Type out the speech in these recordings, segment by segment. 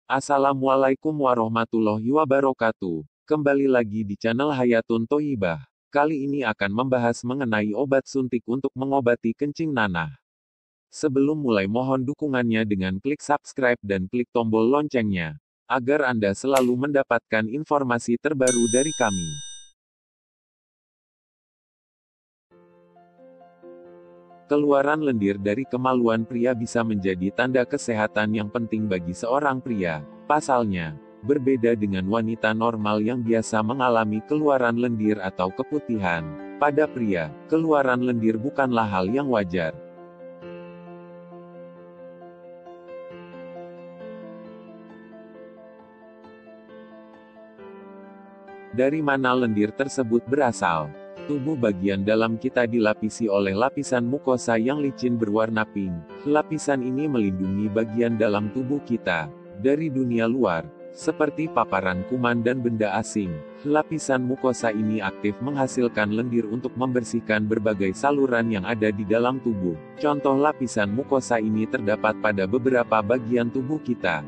Assalamualaikum warahmatullahi wabarakatuh. Kembali lagi di channel Hayatun Thoyibah. Kali ini akan membahas mengenai obat suntik untuk mengobati kencing nanah. Sebelum mulai mohon dukungannya dengan klik subscribe dan klik tombol loncengnya, agar Anda selalu mendapatkan informasi terbaru dari kami. Keluaran lendir dari kemaluan pria bisa menjadi tanda kesehatan yang penting bagi seorang pria. Pasalnya, berbeda dengan wanita normal yang biasa mengalami keluaran lendir atau keputihan. Pada pria, keluaran lendir bukanlah hal yang wajar. Dari mana lendir tersebut berasal? Tubuh bagian dalam kita dilapisi oleh lapisan mukosa yang licin berwarna pink. Lapisan ini melindungi bagian dalam tubuh kita dari dunia luar, seperti paparan kuman dan benda asing. Lapisan mukosa ini aktif menghasilkan lendir untuk membersihkan berbagai saluran yang ada di dalam tubuh. Contoh lapisan mukosa ini terdapat pada beberapa bagian tubuh kita.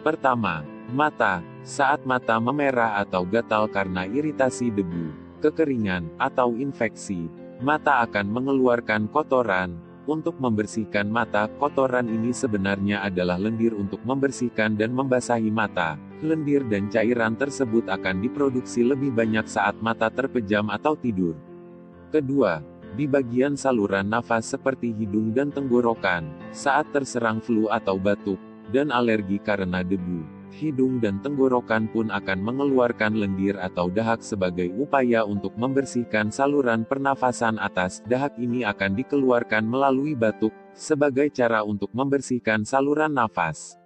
Pertama, mata. Saat mata memerah atau gatal karena iritasi debu, kekeringan, atau infeksi, mata akan mengeluarkan kotoran. Untuk membersihkan mata, kotoran ini sebenarnya adalah lendir untuk membersihkan dan membasahi mata. Lendir dan cairan tersebut akan diproduksi lebih banyak saat mata terpejam atau tidur. Kedua, di bagian saluran nafas seperti hidung dan tenggorokan, saat terserang flu atau batuk, dan alergi karena debu. Hidung dan tenggorokan pun akan mengeluarkan lendir atau dahak sebagai upaya untuk membersihkan saluran pernafasan atas. Dahak ini akan dikeluarkan melalui batuk, sebagai cara untuk membersihkan saluran nafas.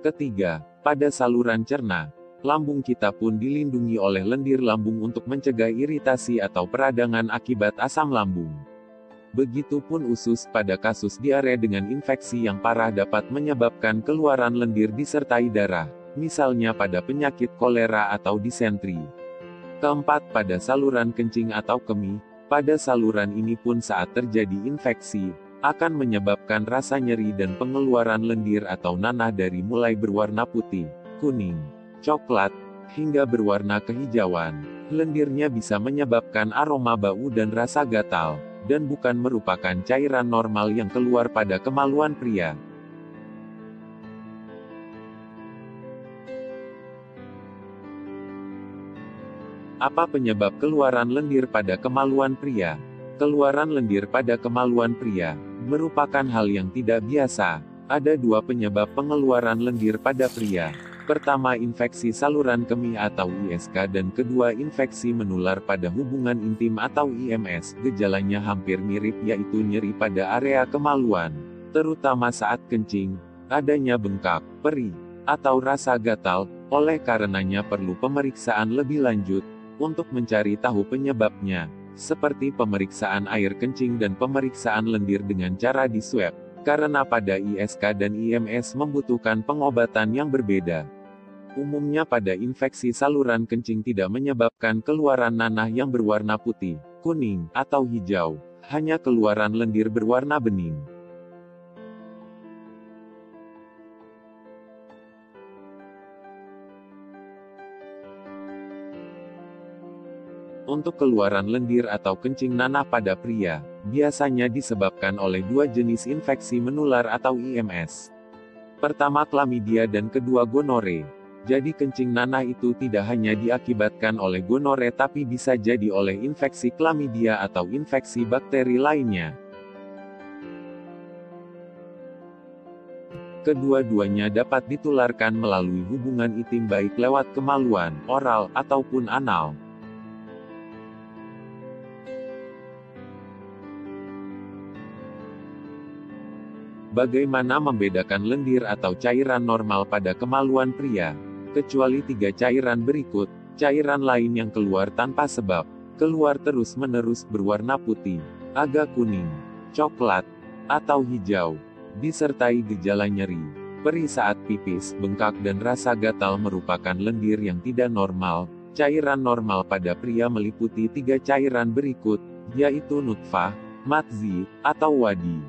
Ketiga, pada saluran cerna, lambung kita pun dilindungi oleh lendir lambung untuk mencegah iritasi atau peradangan akibat asam lambung. Begitupun usus. Pada kasus diare dengan infeksi yang parah dapat menyebabkan keluaran lendir disertai darah, misalnya pada penyakit kolera atau disentri. Keempat, pada saluran kencing atau kemih. Pada saluran ini pun saat terjadi infeksi, akan menyebabkan rasa nyeri dan pengeluaran lendir atau nanah dari mulai berwarna putih, kuning, coklat, hingga berwarna kehijauan. Lendirnya bisa menyebabkan aroma bau dan rasa gatal, dan bukan merupakan cairan normal yang keluar pada kemaluan pria. Apa penyebab keluaran lendir pada kemaluan pria? Keluaran lendir pada kemaluan pria merupakan hal yang tidak biasa. Ada dua penyebab pengeluaran lendir pada pria. Pertama, infeksi saluran kemih atau ISK, dan kedua, infeksi menular pada hubungan intim atau IMS. Gejalanya hampir mirip, yaitu nyeri pada area kemaluan, terutama saat kencing, adanya bengkak, perih, atau rasa gatal. Oleh karenanya perlu pemeriksaan lebih lanjut untuk mencari tahu penyebabnya, seperti pemeriksaan air kencing dan pemeriksaan lendir dengan cara di swab. Karena pada ISK dan IMS membutuhkan pengobatan yang berbeda. Umumnya pada infeksi saluran kencing tidak menyebabkan keluaran nanah yang berwarna putih, kuning, atau hijau, hanya keluaran lendir berwarna bening. Untuk keluaran lendir atau kencing nanah pada pria, biasanya disebabkan oleh dua jenis infeksi menular atau IMS. Pertama, klamidia, dan kedua, gonore. Jadi kencing nanah itu tidak hanya diakibatkan oleh gonore tapi bisa jadi oleh infeksi klamidia atau infeksi bakteri lainnya. Kedua-duanya dapat ditularkan melalui hubungan intim baik lewat kemaluan, oral, ataupun anal. Bagaimana membedakan lendir atau cairan normal pada kemaluan pria? Kecuali tiga cairan berikut, cairan lain yang keluar tanpa sebab, keluar terus-menerus berwarna putih, agak kuning, coklat, atau hijau, disertai gejala nyeri, perih saat pipis, bengkak dan rasa gatal merupakan lendir yang tidak normal. Cairan normal pada pria meliputi tiga cairan berikut, yaitu nutfah, madzi, atau wadi.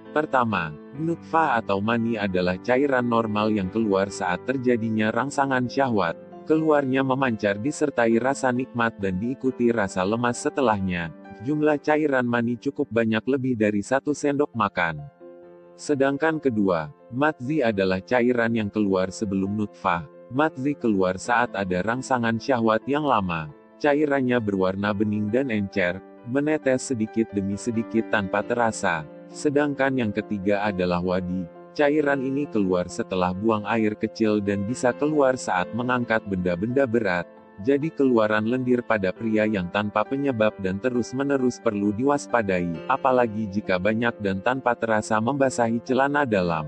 Pertama, Nutfah atau mani adalah cairan normal yang keluar saat terjadinya rangsangan syahwat. Keluarnya memancar disertai rasa nikmat dan diikuti rasa lemas setelahnya. Jumlah cairan mani cukup banyak, lebih dari 1 sendok makan. Sedangkan kedua, madzi adalah cairan yang keluar sebelum nutfah. Madzi keluar saat ada rangsangan syahwat yang lama. Cairannya berwarna bening dan encer, menetes sedikit demi sedikit tanpa terasa. Sedangkan yang ketiga adalah wadi. Cairan ini keluar setelah buang air kecil dan bisa keluar saat mengangkat benda-benda berat. Jadi keluaran lendir pada pria yang tanpa penyebab dan terus-menerus perlu diwaspadai, apalagi jika banyak dan tanpa terasa membasahi celana dalam.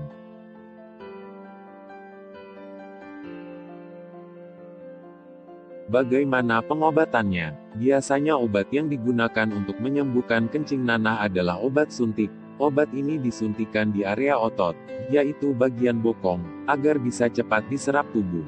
Bagaimana pengobatannya? Biasanya obat yang digunakan untuk menyembuhkan kencing nanah adalah obat suntik. Obat ini disuntikan di area otot, yaitu bagian bokong, agar bisa cepat diserap tubuh.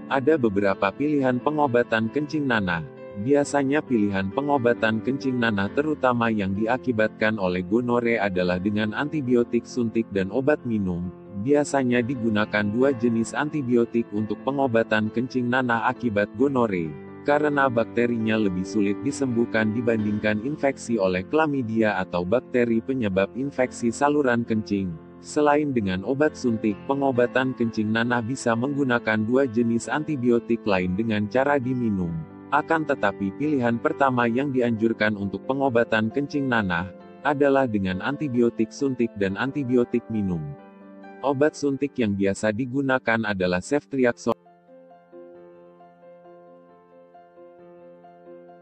Ada beberapa pilihan pengobatan kencing nanah. Biasanya pilihan pengobatan kencing nanah terutama yang diakibatkan oleh gonore adalah dengan antibiotik suntik dan obat minum. Biasanya digunakan 2 jenis antibiotik untuk pengobatan kencing nanah akibat gonore. Karena bakterinya lebih sulit disembuhkan dibandingkan infeksi oleh klamidia atau bakteri penyebab infeksi saluran kencing. Selain dengan obat suntik, pengobatan kencing nanah bisa menggunakan 2 jenis antibiotik lain dengan cara diminum. Akan tetapi pilihan pertama yang dianjurkan untuk pengobatan kencing nanah adalah dengan antibiotik suntik dan antibiotik minum. Obat suntik yang biasa digunakan adalah ceftriaxone.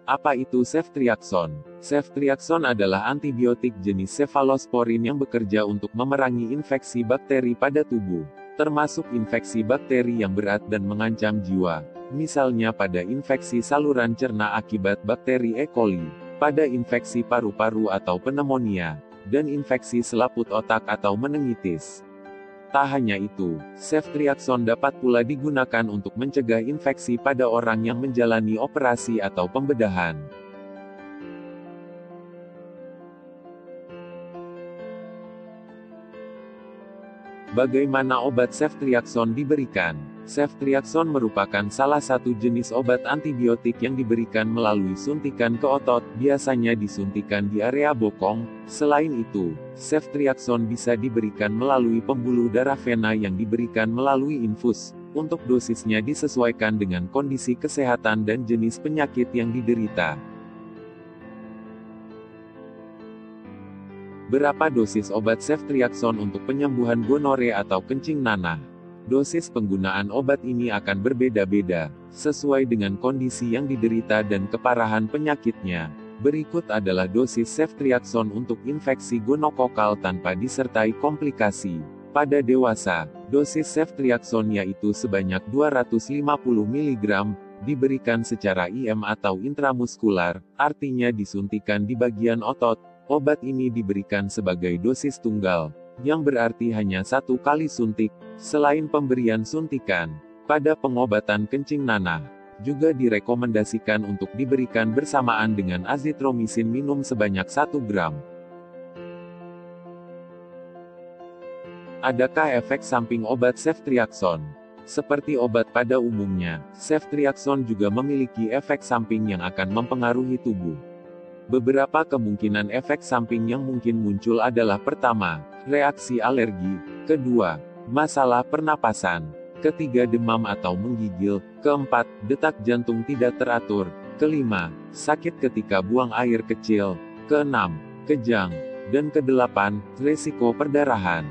Apa itu ceftriaxone? Ceftriaxone adalah antibiotik jenis cephalosporin yang bekerja untuk memerangi infeksi bakteri pada tubuh, termasuk infeksi bakteri yang berat dan mengancam jiwa. Misalnya pada infeksi saluran cerna akibat bakteri E. coli, pada infeksi paru-paru atau pneumonia, dan infeksi selaput otak atau meningitis. Tak hanya itu, ceftriaxone dapat pula digunakan untuk mencegah infeksi pada orang yang menjalani operasi atau pembedahan. Bagaimana obat ceftriaxone diberikan? Ceftriaxone merupakan salah satu jenis obat antibiotik yang diberikan melalui suntikan ke otot, biasanya disuntikan di area bokong. Selain itu, ceftriaxone bisa diberikan melalui pembuluh darah vena yang diberikan melalui infus. Untuk dosisnya disesuaikan dengan kondisi kesehatan dan jenis penyakit yang diderita. Berapa dosis obat ceftriaxone untuk penyembuhan gonore atau kencing nanah? Dosis penggunaan obat ini akan berbeda-beda, sesuai dengan kondisi yang diderita dan keparahan penyakitnya. Berikut adalah dosis ceftriaxone untuk infeksi gonokokal tanpa disertai komplikasi. Pada dewasa, dosis ceftriaxone yaitu sebanyak 250 mg, diberikan secara IM atau intramuskular, artinya disuntikan di bagian otot. Obat ini diberikan sebagai dosis tunggal, yang berarti hanya 1 kali suntik. Selain pemberian suntikan, pada pengobatan kencing nanah, juga direkomendasikan untuk diberikan bersamaan dengan azitromisin minum sebanyak 1 gram. Adakah efek samping obat ceftriaxone? Seperti obat pada umumnya, ceftriaxone juga memiliki efek samping yang akan mempengaruhi tubuh. Beberapa kemungkinan efek samping yang mungkin muncul adalah: pertama, reaksi alergi; kedua, masalah pernapasan; ketiga, demam atau menggigil; keempat, detak jantung tidak teratur; kelima, sakit ketika buang air kecil; keenam, kejang; dan kedelapan, resiko perdarahan.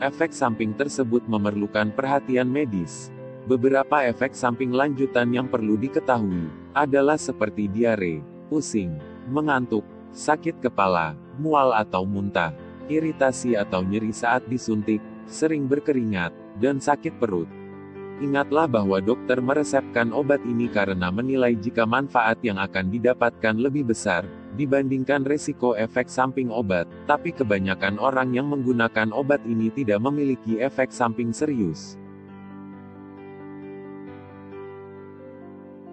Efek samping tersebut memerlukan perhatian medis. Beberapa efek samping lanjutan yang perlu diketahui adalah seperti diare, pusing, mengantuk, sakit kepala, mual atau muntah, iritasi atau nyeri saat disuntik, sering berkeringat, dan sakit perut. Ingatlah bahwa dokter meresepkan obat ini karena menilai jika manfaat yang akan didapatkan lebih besar dibandingkan resiko efek samping obat, tapi kebanyakan orang yang menggunakan obat ini tidak memiliki efek samping serius.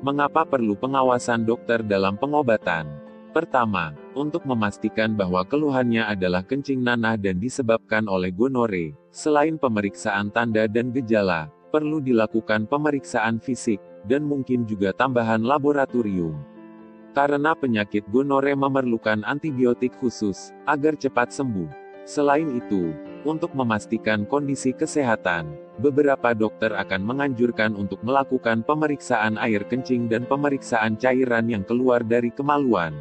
Mengapa perlu pengawasan dokter dalam pengobatan? Pertama, untuk memastikan bahwa keluhannya adalah kencing nanah dan disebabkan oleh gonore. Selain pemeriksaan tanda dan gejala, perlu dilakukan pemeriksaan fisik, dan mungkin juga tambahan laboratorium. Karena penyakit gonore memerlukan antibiotik khusus, agar cepat sembuh. Selain itu, untuk memastikan kondisi kesehatan, beberapa dokter akan menganjurkan untuk melakukan pemeriksaan air kencing dan pemeriksaan cairan yang keluar dari kemaluan.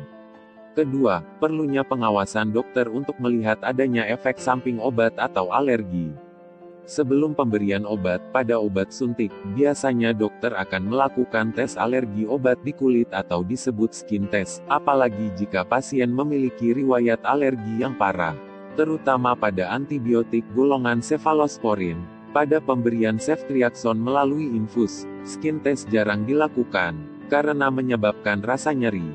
Kedua, perlunya pengawasan dokter untuk melihat adanya efek samping obat atau alergi. Sebelum pemberian obat, pada obat suntik, biasanya dokter akan melakukan tes alergi obat di kulit atau disebut skin test, apalagi jika pasien memiliki riwayat alergi yang parah, terutama pada antibiotik golongan cefalosporin. Pada pemberian ceftriaxone melalui infus, skin test jarang dilakukan, karena menyebabkan rasa nyeri.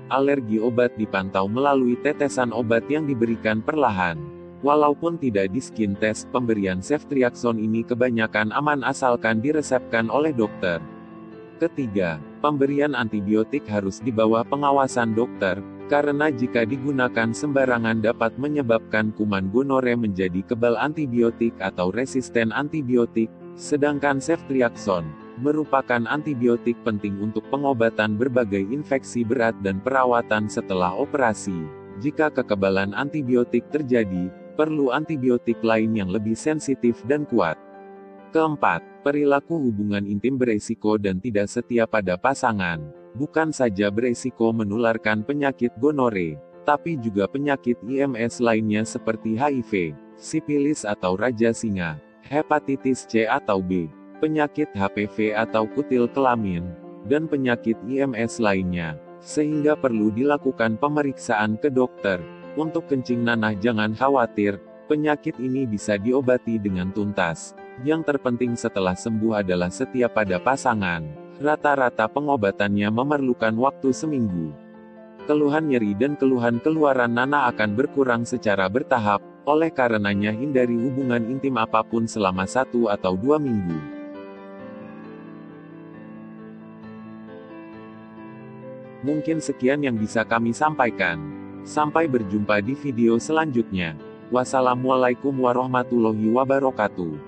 Alergi obat dipantau melalui tetesan obat yang diberikan perlahan. Walaupun tidak di skin test, pemberian ceftriaxone ini kebanyakan aman asalkan diresepkan oleh dokter. Ketiga, pemberian antibiotik harus di bawah pengawasan dokter, karena jika digunakan sembarangan dapat menyebabkan kuman gonore menjadi kebal antibiotik atau resisten antibiotik, sedangkan ceftriaxone merupakan antibiotik penting untuk pengobatan berbagai infeksi berat dan perawatan setelah operasi. Jika kekebalan antibiotik terjadi, perlu antibiotik lain yang lebih sensitif dan kuat. Keempat, perilaku hubungan intim beresiko dan tidak setia pada pasangan. Bukan saja beresiko menularkan penyakit gonore, tapi juga penyakit IMS lainnya seperti HIV, sipilis atau raja singa, hepatitis C atau B, penyakit HPV atau kutil kelamin, dan penyakit IMS lainnya, sehingga perlu dilakukan pemeriksaan ke dokter. Untuk kencing nanah jangan khawatir, penyakit ini bisa diobati dengan tuntas. Yang terpenting setelah sembuh adalah setia pada pasangan. Rata-rata pengobatannya memerlukan waktu seminggu. Keluhan nyeri dan keluhan keluaran nanah akan berkurang secara bertahap, oleh karenanya hindari hubungan intim apapun selama 1 atau 2 minggu. Mungkin sekian yang bisa kami sampaikan. Sampai berjumpa di video selanjutnya. Wassalamualaikum warahmatullahi wabarakatuh.